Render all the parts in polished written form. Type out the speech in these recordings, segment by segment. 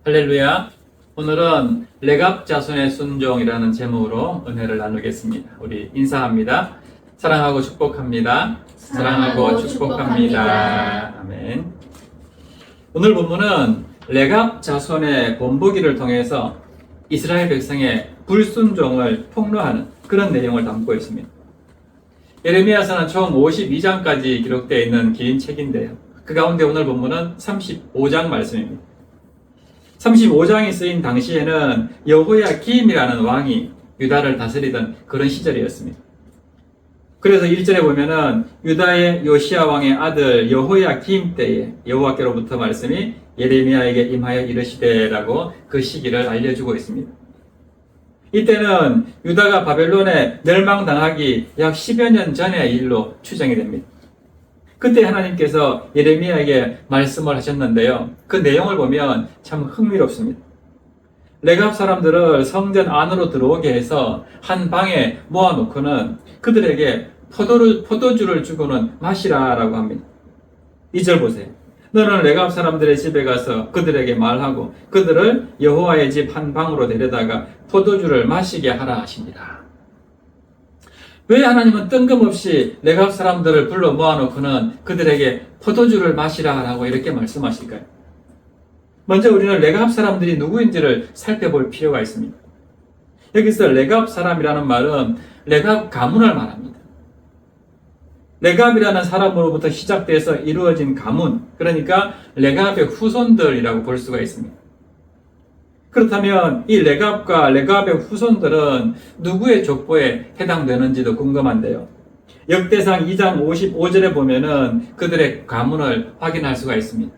할렐루야. 오늘은 레갑 자손의 순종이라는 제목으로 은혜를 나누겠습니다. 우리 인사합니다. 사랑하고 축복합니다. 사랑하고 축복합니다. 아멘. 오늘 본문은 레갑 자손의 본보기를 통해서 이스라엘 백성의 불순종을 폭로하는 그런 내용을 담고 있습니다. 예레미야서는 총 52장까지 기록되어 있는 긴 책인데요. 그 가운데 오늘 본문은 35장 말씀입니다. 35장이 쓰인 당시에는 여호야김이라는 왕이 유다를 다스리던 그런 시절이었습니다. 그래서 1절에 보면은 유다의 요시야 왕의 아들 여호야김 때에 여호와께로부터 말씀이 예레미야에게 임하여 이르시되라고 그 시기를 알려주고 있습니다. 이때는 유다가 바벨론에 멸망당하기 약 10여 년 전의 일로 추정이 됩니다. 그때 하나님께서 예레미야에게 말씀을 하셨는데요. 그 내용을 보면 참 흥미롭습니다. 레갑 사람들을 성전 안으로 들어오게 해서 한 방에 모아놓고는 그들에게 포도주를 주고는 마시라라고 합니다. 2절 보세요. 너는 레갑 사람들의 집에 가서 그들에게 말하고 그들을 여호와의 집 한 방으로 데려다가 포도주를 마시게 하라 하십니다. 왜 하나님은 뜬금없이 레갑 사람들을 불러 모아놓고는 그들에게 포도주를 마시라라고 이렇게 말씀하실까요? 먼저 우리는 레갑 사람들이 누구인지를 살펴볼 필요가 있습니다. 여기서 레갑 사람이라는 말은 레갑 가문을 말합니다. 레갑이라는 사람으로부터 시작돼서 이루어진 가문, 그러니까 레갑의 후손들이라고 볼 수가 있습니다. 그렇다면 이 레갑과 레갑의 후손들은 누구의 족보에 해당되는지도 궁금한데요. 역대상 2장 55절에 보면은 그들의 가문을 확인할 수가 있습니다.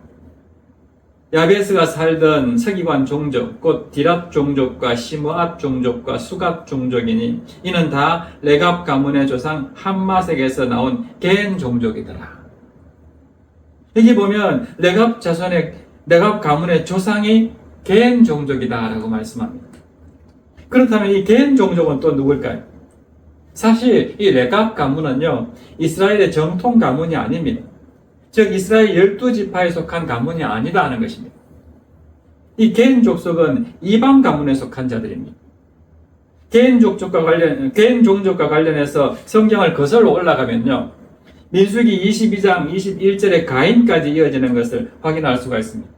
야베스가 살던 서기관 종족, 곧 디랏 종족과 시므앗 종족과 수갓 종족이니 이는 다 레갑 가문의 조상 함마색에서 나온 겐 종족이더라. 여기 보면 레갑 가문의 조상이 겐 종족이다 라고 말씀합니다. 그렇다면 이 겐 종족은 또 누굴까요? 사실 이 레갑 가문은요, 이스라엘의 정통 가문이 아닙니다. 즉 이스라엘 12지파에 속한 가문이 아니다 하는 것입니다. 이 겐 족속은 이방 가문에 속한 자들입니다. 겐 종족과 관련해서 성경을 거슬러 올라가면요, 민수기 22장 21절에 가인까지 이어지는 것을 확인할 수가 있습니다.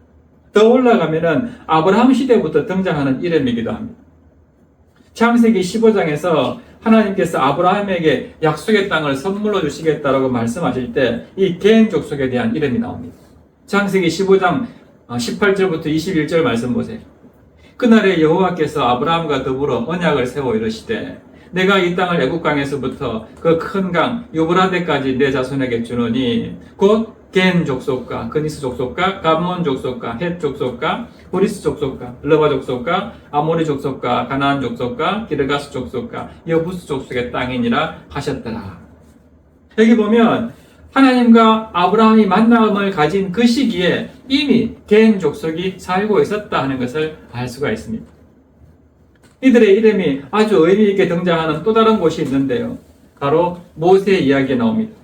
더 올라가면은 아브라함 시대부터 등장하는 이름이기도 합니다. 창세기 15장에서 하나님께서 아브라함에게 약속의 땅을 선물로 주시겠다라고 말씀하실 때 이 겐 족속에 대한 이름이 나옵니다. 창세기 15장 18절부터 21절 말씀 보세요. 그날에 여호와께서 아브라함과 더불어 언약을 세워 이르시되 내가 이 땅을 애굽 강에서부터 그 큰 강 유브라데까지 내 자손에게 주노니 곧 겐 족속과 그니스 족속과 감몬 족속과 헷 족속과 보리스 족속과 르바 족속과 아모리 족속과 가나안 족속과 기르가스 족속과 여부스 족속의 땅이니라 하셨더라. 여기 보면 하나님과 아브라함이 만남을 가진 그 시기에 이미 겐 족속이 살고 있었다 하는 것을 알 수가 있습니다. 이들의 이름이 아주 의미 있게 등장하는 또 다른 곳이 있는데요. 바로 모세의 이야기가 나옵니다.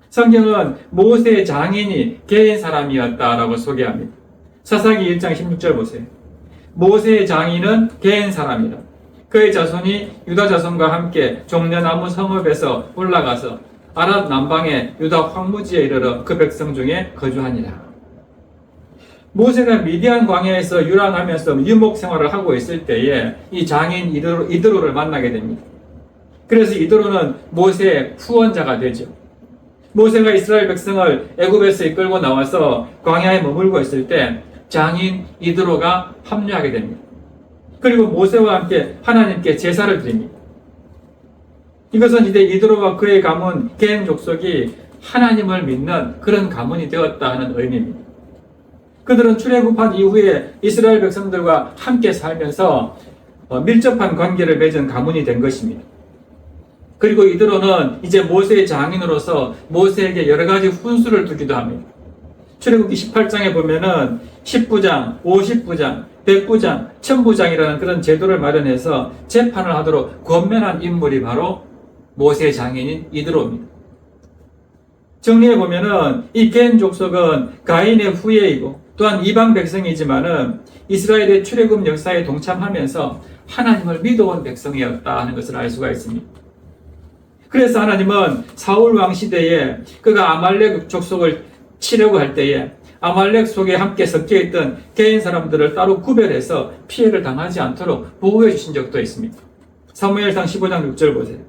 성경은 모세의 장인이 겐 사람이었다라고 소개합니다. 사사기 1장 16절 보세요. 모세의 장인은 겐 사람이라. 그의 자손이 유다 자손과 함께 종려나무 성읍에서 올라가서 아랏 남방의 유다 황무지에 이르러 그 백성 중에 거주하니라. 모세가 미디안 광야에서 유랑하면서 유목 생활을 하고 있을 때에 이 장인 이드로를 만나게 됩니다. 그래서 이드로는 모세의 후원자가 되죠. 모세가 이스라엘 백성을 애굽에서 이끌고 나와서 광야에 머물고 있을 때 장인 이드로가 합류하게 됩니다. 그리고 모세와 함께 하나님께 제사를 드립니다. 이것은 이제 이드로와 그의 가문 겐 족속이 하나님을 믿는 그런 가문이 되었다 하는 의미입니다. 그들은 출애굽한 이후에 이스라엘 백성들과 함께 살면서 밀접한 관계를 맺은 가문이 된 것입니다. 그리고 이드로는 이제 모세의 장인으로서 모세에게 여러 가지 훈수를 두기도 합니다. 출애굽기 18장에 보면은 10부장, 50부장, 100부장, 1000부장이라는 그런 제도를 마련해서 재판을 하도록 권면한 인물이 바로 모세의 장인인 이드로입니다. 정리해 보면은 이 겐 족속은 가인의 후예이고 또한 이방 백성이지만은 이스라엘의 출애굽 역사에 동참하면서 하나님을 믿어온 백성이었다 하는 것을 알 수가 있습니다. 그래서 하나님은 사울 왕 시대에 그가 아말렉 족속을 치려고 할 때에 아말렉 속에 함께 섞여 있던 개인 사람들을 따로 구별해서 피해를 당하지 않도록 보호해 주신 적도 있습니다. 사무엘상 15장 6절 보세요.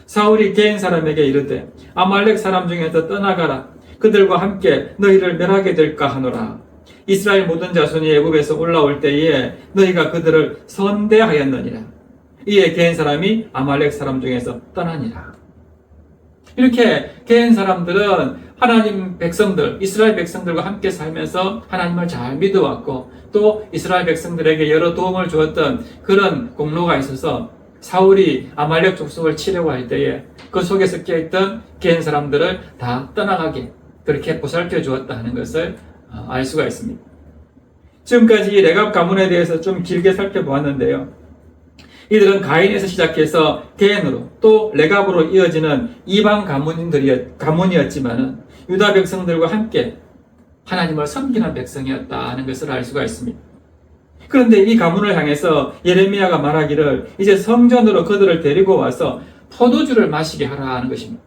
사울이 개인 사람에게 이르되 아말렉 사람 중에서 떠나가라. 그들과 함께 너희를 멸하게 될까 하노라. 이스라엘 모든 자손이 애굽에서 올라올 때에 너희가 그들을 선대하였느니라. 이에 개인 사람이 아말렉 사람 중에서 떠나니라. 이렇게 개인 사람들은 하나님 백성들, 이스라엘 백성들과 함께 살면서 하나님을 잘 믿어왔고 또 이스라엘 백성들에게 여러 도움을 주었던 그런 공로가 있어서 사울이 아말렉 족속을 치려고 할 때에 그 속에 섞여 있던 개인 사람들을 다 떠나가게 그렇게 보살펴 주었다 하는 것을 알 수가 있습니다. 지금까지 이 레갑 가문에 대해서 좀 길게 살펴보았는데요. 이들은 가인에서 시작해서 게hen으로 또 레갑으로 이어지는 이방 가문이었지만은 유다 백성들과 함께 하나님을 섬기는 백성이었다 하는 것을 알 수가 있습니다. 그런데 이 가문을 향해서 예레미야가 말하기를 이제 성전으로 그들을 데리고 와서 포도주를 마시게 하라 하는 것입니다.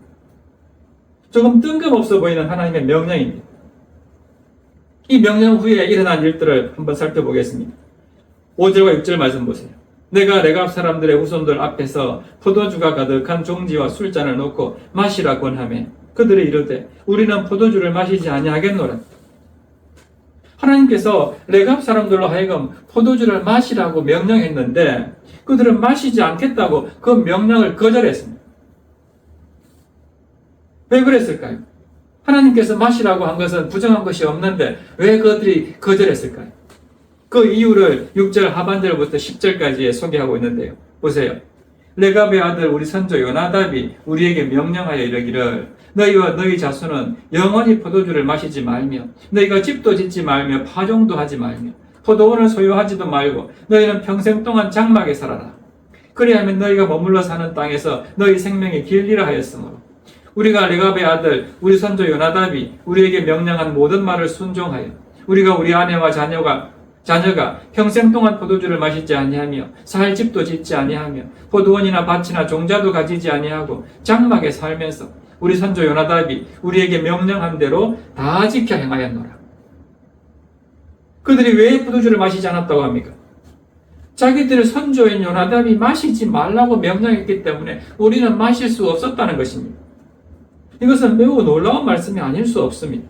조금 뜬금없어 보이는 하나님의 명령입니다. 이 명령 후에 일어난 일들을 한번 살펴보겠습니다. 5절과 6절 말씀 보세요. 내가 레갑 사람들의 후손들 앞에서 포도주가 가득한 종지와 술잔을 놓고 마시라 권하매 그들이 이르되 우리는 포도주를 마시지 아니하겠노라. 하나님께서 레갑 사람들로 하여금 포도주를 마시라고 명령했는데 그들은 마시지 않겠다고 그 명령을 거절했습니다. 왜 그랬을까요? 하나님께서 마시라고 한 것은 부정한 것이 없는데 왜 그들이 거절했을까요? 그 이유를 6절 하반절부터 10절까지 소개하고 있는데요. 보세요. 레갑의 아들 우리 선조 요나답이 우리에게 명령하여 이르기를 너희와 너희 자손은 영원히 포도주를 마시지 말며 너희가 집도 짓지 말며 파종도 하지 말며 포도원을 소유하지도 말고 너희는 평생 동안 장막에 살아라. 그리하면 너희가 머물러 사는 땅에서 너희 생명이 길리라 하였으므로 우리가 레갑의 아들 우리 선조 요나답이 우리에게 명령한 모든 말을 순종하여 우리가 우리 아내와 자녀가 평생 동안 포도주를 마시지 아니하며 살 집도 짓지 아니하며 포도원이나 밭이나 종자도 가지지 아니하고 장막에 살면서 우리 선조 요나답이 우리에게 명령한 대로 다 지켜 행하였노라. 그들이 왜 포도주를 마시지 않았다고 합니까? 자기들의 선조인 요나답이 마시지 말라고 명령했기 때문에 우리는 마실 수 없었다는 것입니다. 이것은 매우 놀라운 말씀이 아닐 수 없습니다.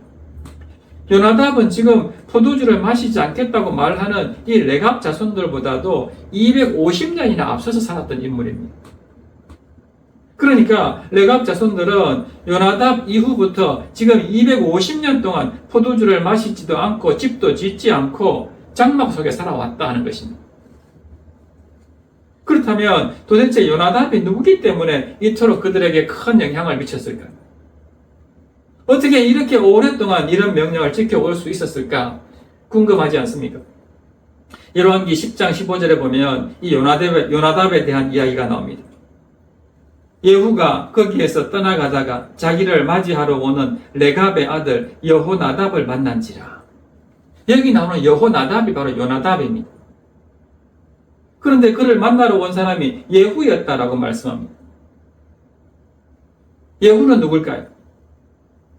요나답은 지금 포도주를 마시지 않겠다고 말하는 이 레갑 자손들보다도 250년이나 앞서서 살았던 인물입니다. 그러니까 레갑 자손들은 요나답 이후부터 지금 250년 동안 포도주를 마시지도 않고 집도 짓지 않고 장막 속에 살아왔다 하는 것입니다. 그렇다면 도대체 요나답이 누구기 때문에 이토록 그들에게 큰 영향을 미쳤을까요? 어떻게 이렇게 오랫동안 이런 명령을 지켜올 수 있었을까? 궁금하지 않습니까? 열왕기 10장 15절에 보면 이 요나답에 대한 이야기가 나옵니다. 예후가 거기에서 떠나가다가 자기를 맞이하러 오는 레갑의 아들 여호나답을 만난지라. 여기 나오는 여호나답이 바로 요나답입니다. 그런데 그를 만나러 온 사람이 예후였다라고 말씀합니다. 예후는 누굴까요?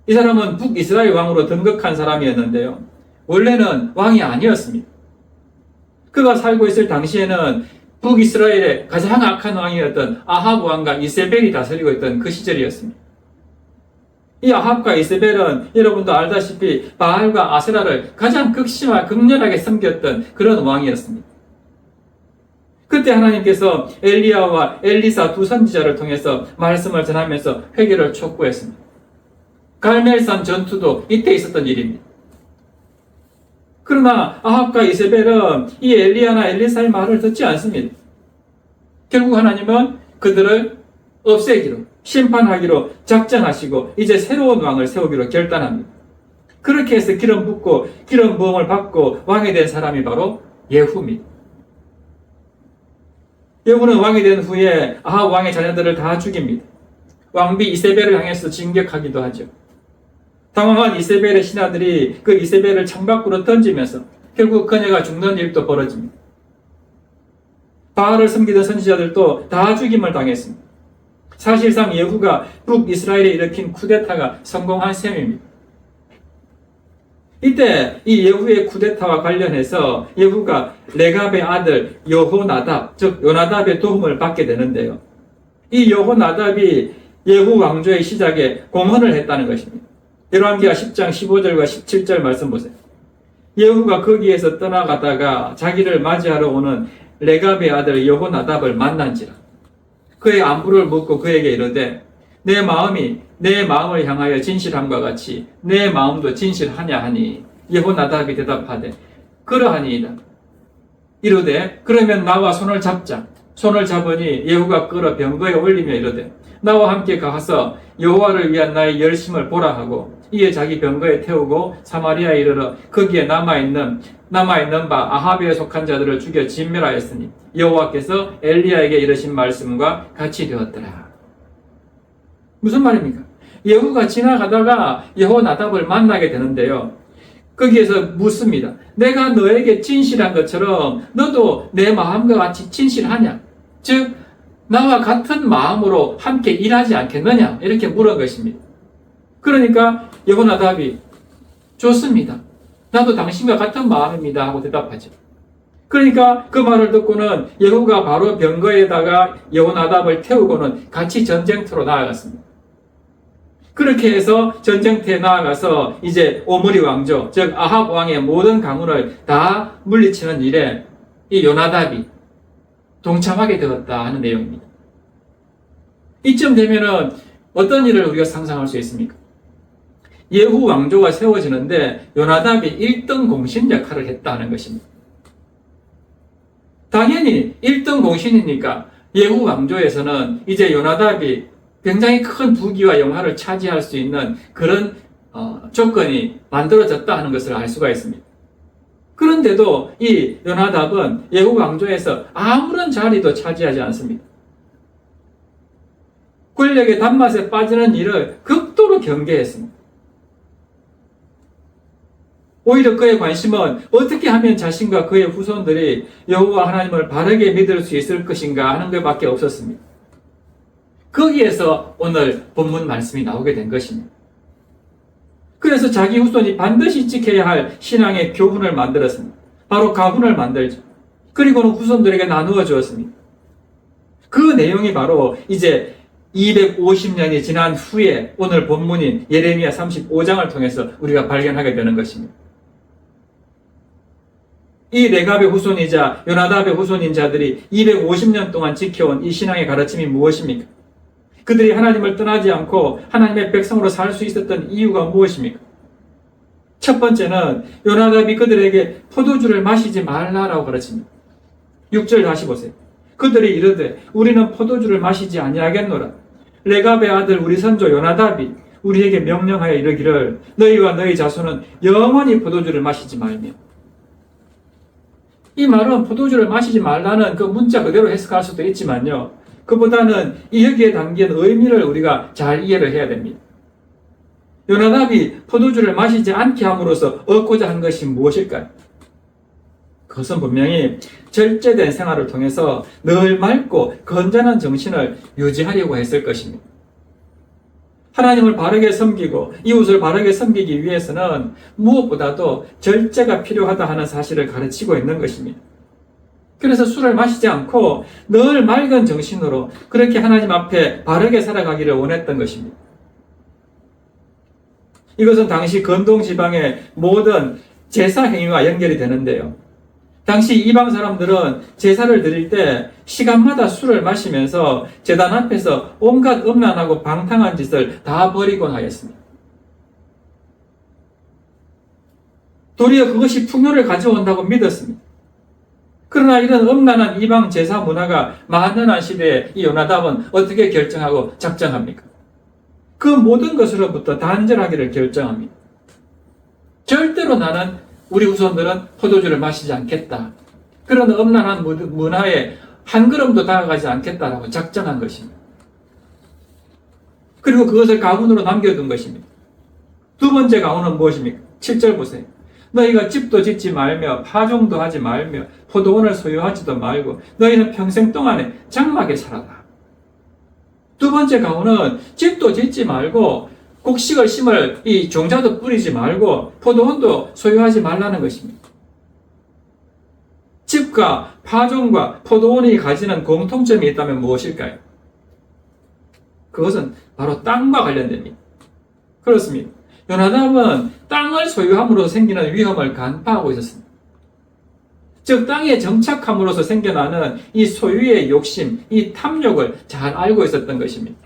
이 사람은 북이스라엘 왕으로 등극한 사람이었는데요. 원래는 왕이 아니었습니다. 그가 살고 있을 당시에는 북이스라엘의 가장 악한 왕이었던 아합 왕과 이세벨이 다스리고 있던 그 시절이었습니다. 이 아합과 이세벨은 여러분도 알다시피 바알과 아세라를 가장 극렬하게 섬겼던 그런 왕이었습니다. 그때 하나님께서 엘리야와 엘리사 두 선지자를 통해서 말씀을 전하면서 회개를 촉구했습니다. 갈멜산 전투도 이때 있었던 일입니다. 그러나 아합과 이세벨은 이 엘리야나 엘리사의 말을 듣지 않습니다. 결국 하나님은 그들을 없애기로, 심판하기로 작정하시고 이제 새로운 왕을 세우기로 결단합니다. 그렇게 해서 기름 붓고 기름 부음을 받고 왕이 된 사람이 바로 예후입니다. 예후는 왕이 된 후에 아합 왕의 자녀들을 다 죽입니다. 왕비 이세벨을 향해서 진격하기도 하죠. 당황한 이세벨의 신하들이 그 이세벨을 창밖으로 던지면서 결국 그녀가 죽는 일도 벌어집니다. 바알을 섬기던 선지자들도 다 죽임을 당했습니다. 사실상 예후가 북이스라엘에 일으킨 쿠데타가 성공한 셈입니다. 이때 이 예후의 쿠데타와 관련해서 예후가 레갑의 아들 여호나답, 즉 요나답의 도움을 받게 되는데요. 이 여호나답이 예후 왕조의 시작에 공헌을 했다는 것입니다. 열왕기하 10장 15절과 17절 말씀 보세요. 예후가 거기에서 떠나가다가 자기를 맞이하러 오는 레갑의 아들 여호나답을 만난지라. 그의 안부를 묻고 그에게 이르되 내 마음이 내 마음을 향하여 진실함과 같이 내 마음도 진실하냐 하니 여호나답이 대답하되 그러하니이다. 이르되 그러면 나와 손을 잡자. 손을 잡으니 예후가 끌어 병거에 올리며 이르되 나와 함께 가서 여호와를 위한 나의 열심을 보라 하고 이에 자기 병거에 태우고 사마리아에 이르러 거기에 남아있는 바 아합에 속한 자들을 죽여 진멸하였으니 여호와께서 엘리야에게 이르신 말씀과 같이 되었더라. 무슨 말입니까? 예후가 지나가다가 여호나답을 만나게 되는데요. 거기에서 묻습니다. 내가 너에게 진실한 것처럼 너도 내 마음과 같이 진실하냐? 즉 나와 같은 마음으로 함께 일하지 않겠느냐? 이렇게 물은 것입니다. 그러니까 여호나답이 좋습니다. 나도 당신과 같은 마음입니다 하고 대답하죠. 그러니까 그 말을 듣고는 예후가 바로 병거에다가 여호나답을 태우고는 같이 전쟁터로 나아갔습니다. 그렇게 해서 전쟁터에 나아가서 이제 오므리 왕조, 즉 아합 왕의 모든 가문을 다 물리치는 일에 이 요나답이 동참하게 되었다 하는 내용입니다. 이쯤 되면은 어떤 일을 우리가 상상할 수 있습니까? 예후 왕조가 세워지는데 요나답이 1등 공신 역할을 했다는 것입니다. 당연히 1등 공신이니까 예후 왕조에서는 이제 요나답이 굉장히 큰 부귀와 영화를 차지할 수 있는 그런 조건이 만들어졌다 하는 것을 알 수가 있습니다. 그런데도 이 요나답은 예후 왕조에서 아무런 자리도 차지하지 않습니다. 권력의 단맛에 빠지는 일을 극도로 경계했습니다. 오히려 그의 관심은 어떻게 하면 자신과 그의 후손들이 여호와 하나님을 바르게 믿을 수 있을 것인가 하는 것밖에 없었습니다. 거기에서 오늘 본문 말씀이 나오게 된 것입니다. 그래서 자기 후손이 반드시 지켜야 할 신앙의 교훈을 만들었습니다. 바로 가훈을 만들죠. 그리고는 후손들에게 나누어 주었습니다. 그 내용이 바로 이제 250년이 지난 후에 오늘 본문인 예레미야 35장을 통해서 우리가 발견하게 되는 것입니다. 이 레갑의 후손이자 요나답의 후손인 자들이 250년 동안 지켜온 이 신앙의 가르침이 무엇입니까? 그들이 하나님을 떠나지 않고 하나님의 백성으로 살 수 있었던 이유가 무엇입니까? 첫 번째는 요나답이 그들에게 포도주를 마시지 말라라고 가르칩니다. 6절 다시 보세요. 그들이 이르되 우리는 포도주를 마시지 아니하겠노라. 레갑의 아들 우리 선조 요나답이 우리에게 명령하여 이르기를 너희와 너희 자손은 영원히 포도주를 마시지 말며. 이 말은 포도주를 마시지 말라는 그 문자 그대로 해석할 수도 있지만요. 그보다는 이 여기에 담긴 의미를 우리가 잘 이해를 해야 됩니다. 요나답이 포도주를 마시지 않게 함으로써 얻고자 한 것이 무엇일까요? 그것은 분명히 절제된 생활을 통해서 늘 맑고 건전한 정신을 유지하려고 했을 것입니다. 하나님을 바르게 섬기고 이웃을 바르게 섬기기 위해서는 무엇보다도 절제가 필요하다 하는 사실을 가르치고 있는 것입니다. 그래서 술을 마시지 않고 늘 맑은 정신으로 그렇게 하나님 앞에 바르게 살아가기를 원했던 것입니다. 이것은 당시 건동 지방의 모든 제사 행위와 연결이 되는데요. 당시 이방 사람들은 제사를 드릴 때 시간마다 술을 마시면서 제단 앞에서 온갖 음란하고 방탕한 짓을 다 버리곤 하였습니다. 도리어 그것이 풍요를 가져온다고 믿었습니다. 그러나 이런 음란한 이방 제사 문화가 만연한 시대에 이 요나답은 어떻게 결정하고 작정합니까? 그 모든 것으로부터 단절하기를 결정합니다. 절대로 나는 우리 후손들은 포도주를 마시지 않겠다. 그런 음란한 문화에 한 걸음도 다가가지 않겠다라고 작정한 것입니다. 그리고 그것을 가문으로 남겨둔 것입니다. 두 번째 가문은 무엇입니까? 7절 보세요. 너희가 집도 짓지 말며 파종도 하지 말며 포도원을 소유하지도 말고 너희는 평생 동안에 장막에 살아라. 두 번째 가문은 집도 짓지 말고 곡식을 심을 이 종자도 뿌리지 말고 포도원도 소유하지 말라는 것입니다. 집과 파종과 포도원이 가지는 공통점이 있다면 무엇일까요? 그것은 바로 땅과 관련됩니다. 그렇습니다. 요나답은 땅을 소유함으로써 생기는 위험을 간파하고 있었습니다. 즉 땅에 정착함으로써 생겨나는 이 소유의 욕심, 이 탐욕을 잘 알고 있었던 것입니다.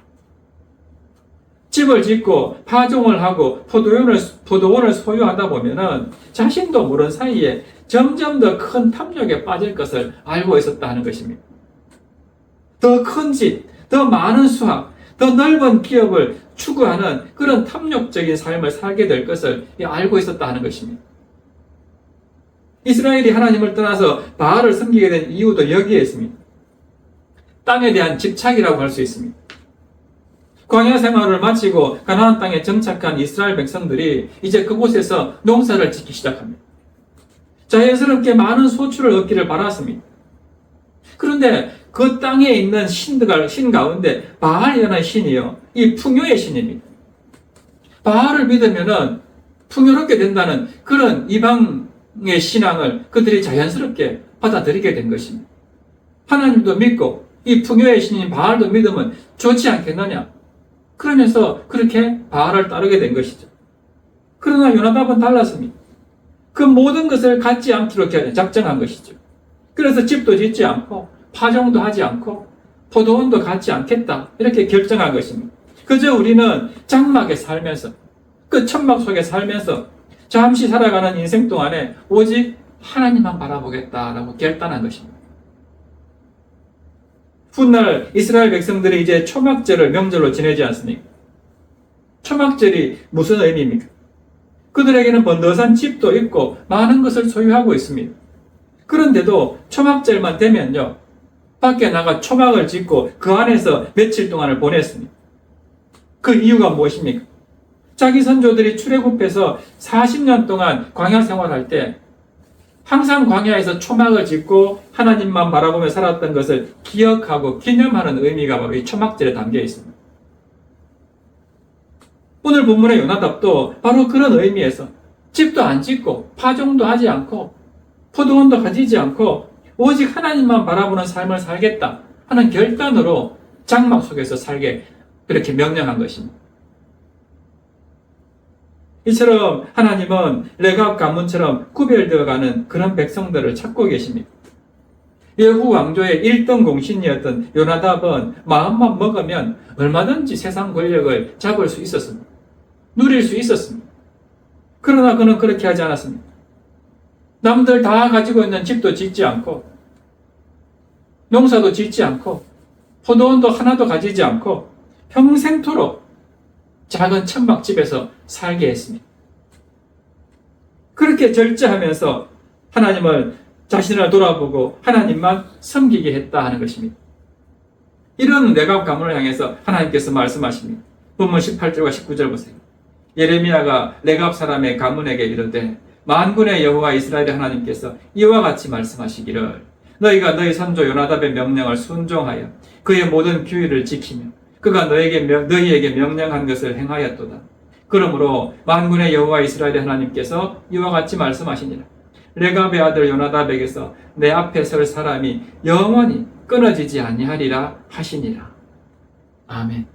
집을 짓고 파종을 하고 포도원을 소유하다 보면은 자신도 모르는 사이에 점점 더 큰 탐욕에 빠질 것을 알고 있었다 하는 것입니다. 더 큰 집, 더 많은 수확, 더 넓은 기업을 추구하는 그런 탐욕적인 삶을 살게 될 것을 알고 있었다 하는 것입니다. 이스라엘이 하나님을 떠나서 바알을 섬기게 된 이유도 여기에 있습니다. 땅에 대한 집착이라고 할 수 있습니다. 광야 생활을 마치고 가나안 땅에 정착한 이스라엘 백성들이 이제 그곳에서 농사를 짓기 시작합니다. 자연스럽게 많은 소출을 얻기를 바랐습니다. 그런데 그 땅에 있는 신 가운데 바알이라는 신이요, 이 풍요의 신입니다. 바알을 믿으면은 풍요롭게 된다는 그런 이방의 신앙을 그들이 자연스럽게 받아들이게 된 것입니다. 하나님도 믿고 이 풍요의 신인 바알도 믿으면 좋지 않겠느냐? 그러면서 그렇게 바알을 따르게 된 것이죠. 그러나 요나답은 달랐습니다. 그 모든 것을 갖지 않기로 작정한 것이죠. 그래서 집도 짓지 않고 파종도 하지 않고 포도원도 갖지 않겠다 이렇게 결정한 것입니다. 그저 우리는 장막에 살면서 그 천막 속에 살면서 잠시 살아가는 인생 동안에 오직 하나님만 바라보겠다라고 결단한 것입니다. 훗날 이스라엘 백성들이 이제 초막절을 명절로 지내지 않습니까? 초막절이 무슨 의미입니까? 그들에게는 번듯한 집도 있고 많은 것을 소유하고 있습니다. 그런데도 초막절만 되면요, 밖에 나가 초막을 짓고 그 안에서 며칠 동안을 보냈습니다. 그 이유가 무엇입니까? 자기 선조들이 출애굽해서 40년 동안 광야 생활할 때 항상 광야에서 초막을 짓고 하나님만 바라보며 살았던 것을 기억하고 기념하는 의미가 바로 이 초막절에 담겨 있습니다. 오늘 본문의 요나답도 바로 그런 의미에서 집도 안 짓고 파종도 하지 않고 포도원도 가지지 않고 오직 하나님만 바라보는 삶을 살겠다 하는 결단으로 장막 속에서 살게 그렇게 명령한 것입니다. 이처럼 하나님은 레갑 가문처럼 구별되어가는 그런 백성들을 찾고 계십니다. 예후 왕조의 1등 공신이었던 요나답은 마음만 먹으면 얼마든지 세상 권력을 잡을 수 있었습니다. 누릴 수 있었습니다. 그러나 그는 그렇게 하지 않았습니다. 남들 다 가지고 있는 집도 짓지 않고 농사도 짓지 않고 포도원도 하나도 가지지 않고 평생토록 작은 천막집에서 살게 했습니다. 그렇게 절제하면서 하나님을 자신을 돌아보고 하나님만 섬기게 했다 하는 것입니다. 이런 레갑 가문을 향해서 하나님께서 말씀하십니다. 본문 18절과 19절 보세요. 예레미야가 레갑 사람의 가문에게 이르되 만군의 여호와 이스라엘의 하나님께서 이와 같이 말씀하시기를 너희가 너희 선조 요나답의 명령을 순종하여 그의 모든 규율을 지키며 그가 너희에게 명령한 것을 행하였도다. 그러므로 만군의 여호와 이스라엘의 하나님께서 이와 같이 말씀하시니라. 레갑의 아들 요나답에게서 내 앞에 설 사람이 영원히 끊어지지 아니하리라 하시니라. 아멘.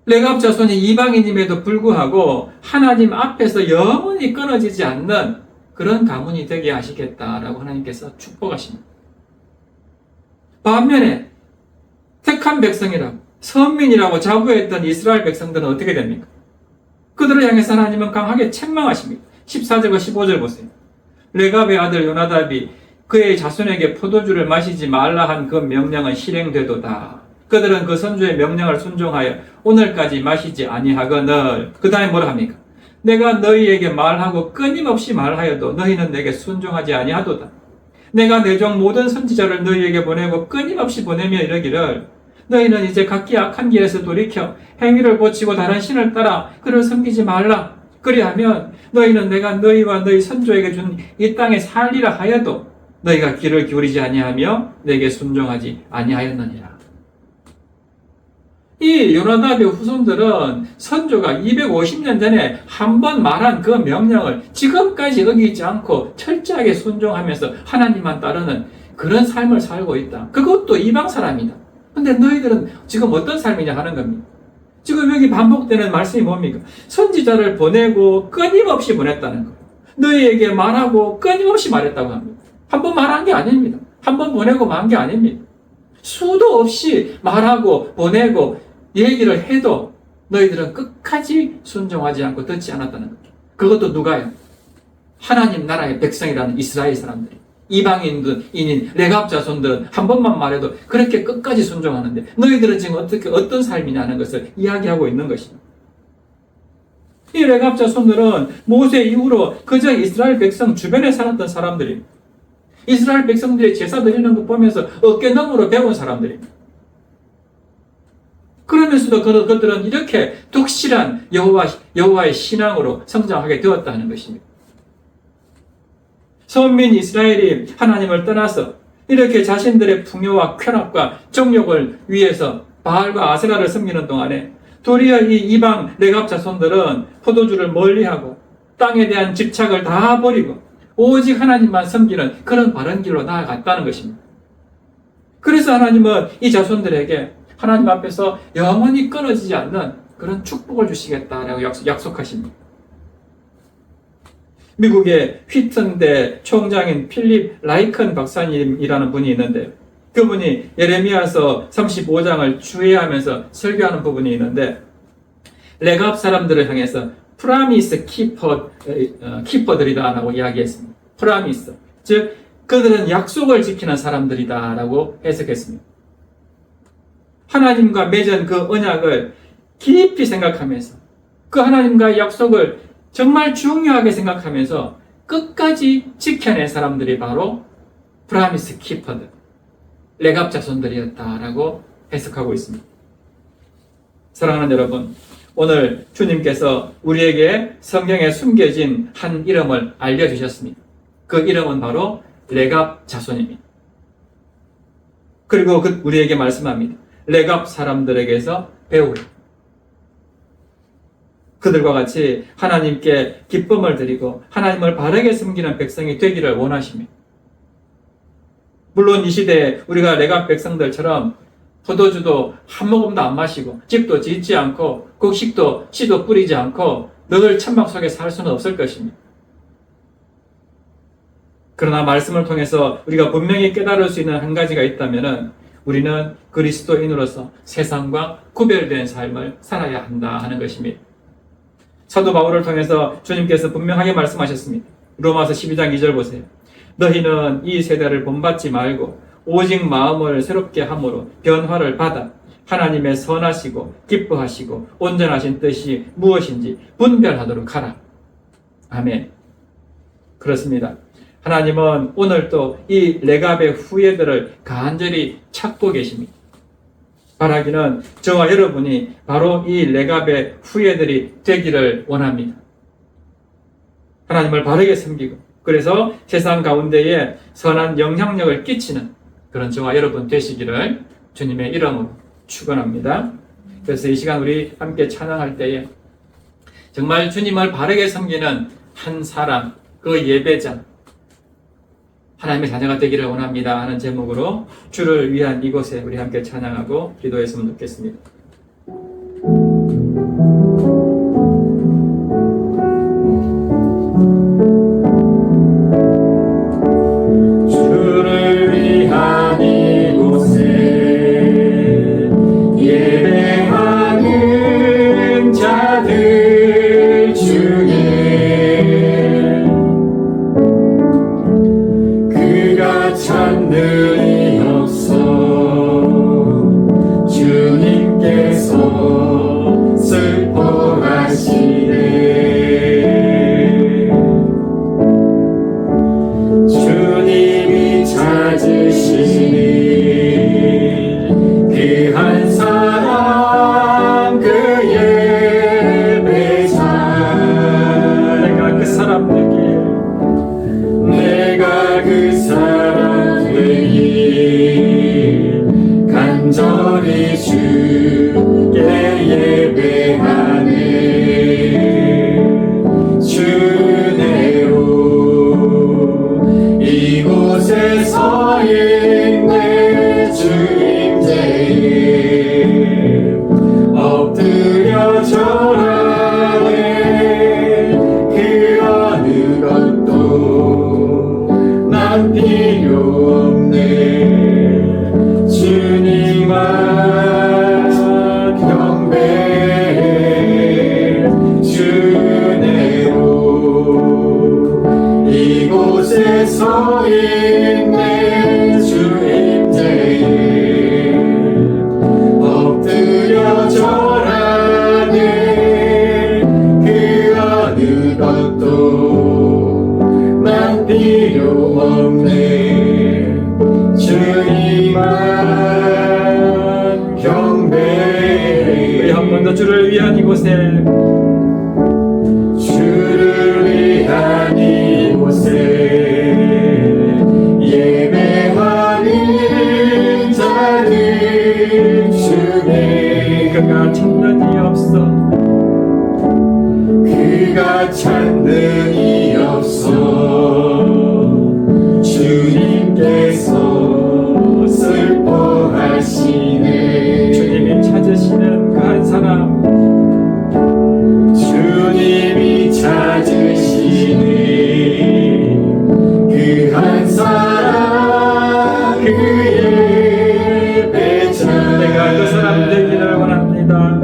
레갑 자손이 이방인임에도 불구하고 하나님 앞에서 영원히 끊어지지 않는 그런 가문이 되게 하시겠다라고 하나님께서 축복하십니다. 반면에 택한 백성이라고 선민이라고 자부했던 이스라엘 백성들은 어떻게 됩니까? 그들을 향해서 하나님은 강하게 책망하십니다. 14절과 15절 보세요. 레갑의 아들 요나답이 그의 자손에게 포도주를 마시지 말라 한 그 명령은 실행되도다. 그들은 그 선주의 명령을 순종하여 오늘까지 마시지 아니하거늘. 그 다음에 뭐라 합니까? 내가 너희에게 말하고 끊임없이 말하여도 너희는 내게 순종하지 아니하도다. 내가 내 종 모든 선지자를 너희에게 보내고 끊임없이 보내며 이르기를 너희는 이제 각기 악한 길에서 돌이켜 행위를 고치고 다른 신을 따라 그를 섬기지 말라. 그리하면 너희는 내가 너희와 너희 선조에게 준 이 땅에 살리라 하여도 너희가 귀를 기울이지 아니하며 내게 순종하지 아니하였느니라. 이 요나답의 후손들은 선조가 250년 전에 한 번 말한 그 명령을 지금까지 어기지 않고 철저하게 순종하면서 하나님만 따르는 그런 삶을 살고 있다. 그것도 이방 사람이다. 근데 너희들은 지금 어떤 삶이냐 하는 겁니다. 지금 여기 반복되는 말씀이 뭡니까? 선지자를 보내고 끊임없이 보냈다는 거예요. 너희에게 말하고 끊임없이 말했다고 합니다. 한 번 말한 게 아닙니다. 한 번 보내고 만 게 아닙니다. 수도 없이 말하고 보내고 얘기를 해도 너희들은 끝까지 순종하지 않고 듣지 않았다는 거죠. 그것도 누가요? 하나님 나라의 백성이라는 이스라엘 사람들이. 이방인인 레갑 자손들은 한 번만 말해도 그렇게 끝까지 순종하는데 너희들은 지금 어떤 삶이냐는 것을 이야기하고 있는 것입니다. 이 레갑 자손들은 모세 이후로 그저 이스라엘 백성 주변에 살았던 사람들입니다. 이스라엘 백성들이 제사 드리는 거 보면서 어깨너머로 배운 사람들입니다. 그러면서도 그들은 이렇게 독실한 여호와의 신앙으로 성장하게 되었다는 것입니다. 선민 이스라엘이 하나님을 떠나서 이렇게 자신들의 풍요와 쾌락과 정욕을 위해서 바알과 아세라를 섬기는 동안에 도리어 이 이방 레갑 자손들은 포도주를 멀리하고 땅에 대한 집착을 다 버리고 오직 하나님만 섬기는 그런 바른 길로 나아갔다는 것입니다. 그래서 하나님은 이 자손들에게 하나님 앞에서 영원히 끊어지지 않는 그런 축복을 주시겠다라고 약속하십니다. 미국의 휘튼대 총장인 필립 라이컨 박사님이라는 분이 있는데 그분이 예레미야서 35장을 주의하면서 설교하는 부분이 있는데 레갑 사람들을 향해서 프라미스 키퍼들이다라고 이야기했습니다. 프라미스, 즉 그들은 약속을 지키는 사람들이다라고 해석했습니다. 하나님과 맺은 그 언약을 깊이 생각하면서 그 하나님과의 약속을 정말 중요하게 생각하면서 끝까지 지켜낸 사람들이 바로 프라미스 키퍼들, 레갑 자손들이었다라고 해석하고 있습니다. 사랑하는 여러분, 오늘 주님께서 우리에게 성경에 숨겨진 한 이름을 알려주셨습니다. 그 이름은 바로 레갑 자손입니다. 그리고 우리에게 말씀합니다. 레갑 사람들에게서 배우라. 그들과 같이 하나님께 기쁨을 드리고 하나님을 바르게 섬기는 백성이 되기를 원하십니다. 물론 이 시대에 우리가 레갑 백성들처럼 포도주도 한 모금도 안 마시고 집도 짓지 않고 곡식도 씨도 뿌리지 않고 늘 천막 속에 살 수는 없을 것입니다. 그러나 말씀을 통해서 우리가 분명히 깨달을 수 있는 한 가지가 있다면 우리는 그리스도인으로서 세상과 구별된 삶을 살아야 한다 하는 것입니다. 사도 바울을 통해서 주님께서 분명하게 말씀하셨습니다. 로마서 12장 2절 보세요. 너희는 이 세대를 본받지 말고 오직 마음을 새롭게 함으로 변화를 받아 하나님의 선하시고 기뻐하시고 온전하신 뜻이 무엇인지 분별하도록 하라. 아멘. 그렇습니다. 하나님은 오늘도 이 레갑의 후예들을 간절히 찾고 계십니다. 바라기는 저와 여러분이 바로 이 레갑의 후예들이 되기를 원합니다. 하나님을 바르게 섬기고 그래서 세상 가운데에 선한 영향력을 끼치는 그런 저와 여러분 되시기를 주님의 이름으로 축원합니다. 그래서 이 시간 우리 함께 찬양할 때에 정말 주님을 바르게 섬기는 한 사람, 그 예배자, 하나님의 자녀가 되기를 원합니다 하는 제목으로 주를 위한 이곳에 우리 함께 찬양하고 기도했으면 좋겠습니다. 주를 위한 이곳에 예배하는 자들 중에 찬들이 없어 주님께 이곳에 서 있네 주임제에 엎드려 절하네 그 어느 것도 난 필요 없네 주님만 경배해 우리 한 번 더 주를 위한 이곳에 주를 위한 이곳에 예배하는 자들 중에 그가 찾는 이 없어 그가 찾는 이 없어 주님께서 슬퍼하시네 주님이 찾으시는 그 한 사람 주님이 찾으시는 그 한 사람 그의 배차 내가 그 사람 되기를 원합니다.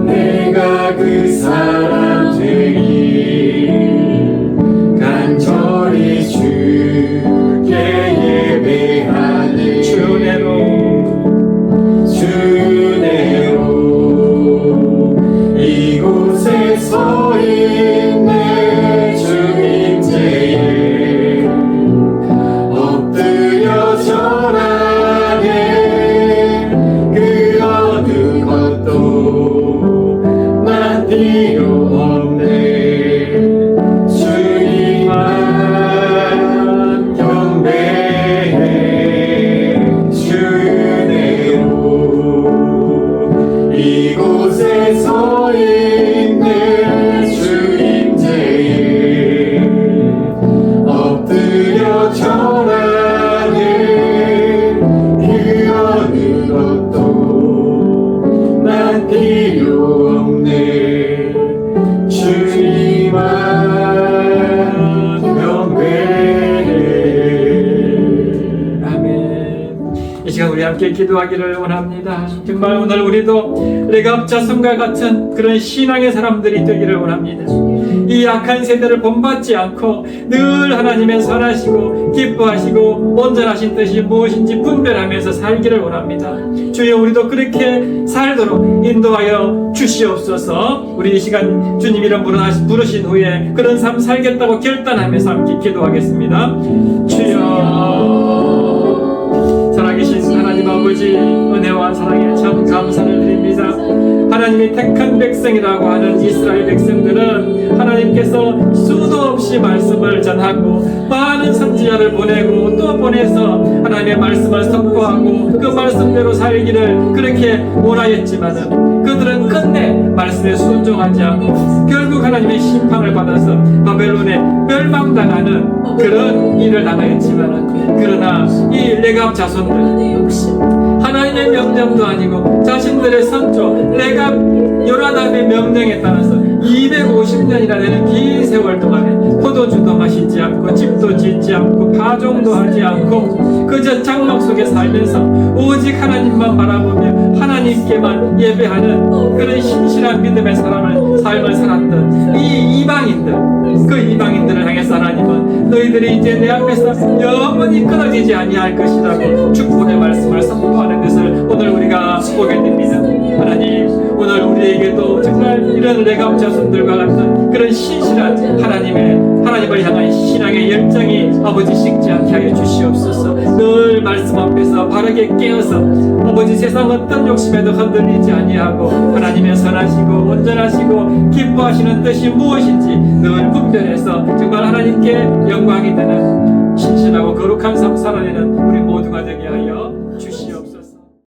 내가 그 사람 되길 간절히 주께 예배하네 주내로 이곳에 서 있네 주임제에 엎드려 절하네 그 어느 것도 난 필요 없네 주님만 경배해 주내로 이곳에 서 있네 주임제에 엎드려 절하네 그 어느 것도 난 필요 없네 주님만 경배해 아멘. 이 시간 우리 함께 기도하기를 원합니다. 정말 오늘 우리도 레갑 자손과 같은 그런 신앙의 사람들이 되기를 원합니다. 이 악한 세대를 본받지 않고 늘 하나님의 선하시고 기뻐하시고 온전하신 뜻이 무엇인지 분별하면서 살기를 원합니다. 주여 우리도 그렇게 살도록 인도하여 주시옵소서. 우리 이 시간 주님 이름 부르신 후에 그런 삶 살겠다고 결단하면서 함께 기도하겠습니다. 주여 살아계신 하나님 아버지 은혜와 사랑에 참 감사를 드립니다. 하나님이 택한 백성이라고 하는 이스라엘 백성들은 하나님께서 수도 없이 말씀을 전하고 많은 선지자를 보내고 또 보내서 하나님의 말씀을 선포하고 그 말씀대로 살기를 그렇게 원하였지만은 그들은 끝내 말씀에 순종하지 않고 결국 하나님의 심판을 받아서 바벨론에 멸망당하는 그런 일을 당하였지만은 그러나 이 레갑 자손들 하나님의 명령도 아니고 자신들의 선조 레갑 요나답의 명령에 따라서 250년이나 되는 긴 세월 동안에 포도주도 마시지 않고 집도 짓지 않고 파종도 하지 않고 그저 장막 속에 살면서 오직 하나님만 바라보며 하나님께만 예배하는 그런 신실한 믿음의 삶을 살았던 이 이방인들 그 이방인들을 향해서 하나님은 너희들이 이제 내 앞에서 영원히 끊어지지 아니할 것이라고 축복의 말씀을 선포하는 것을 오늘 우리가 보게 됩니다. 하나님 오늘 우리에게도 정말 이런 레갑 자손들과 같은 그런 신실한 하나님을 향한 신앙의 열정이 아버지 식지 않게 하여 주시옵소서. 늘 말씀 앞에서 바르게 깨어서 아버지 세상 어떤 욕심에도 흔들리지 아니하고 하나님의 선하시고 온전하시고 기뻐하시는 뜻이 무엇인지 늘 분별해서 정말 하나님께 영광이 되는 신실하고 거룩한 삶 살아내는 우리 모두가 되게 하여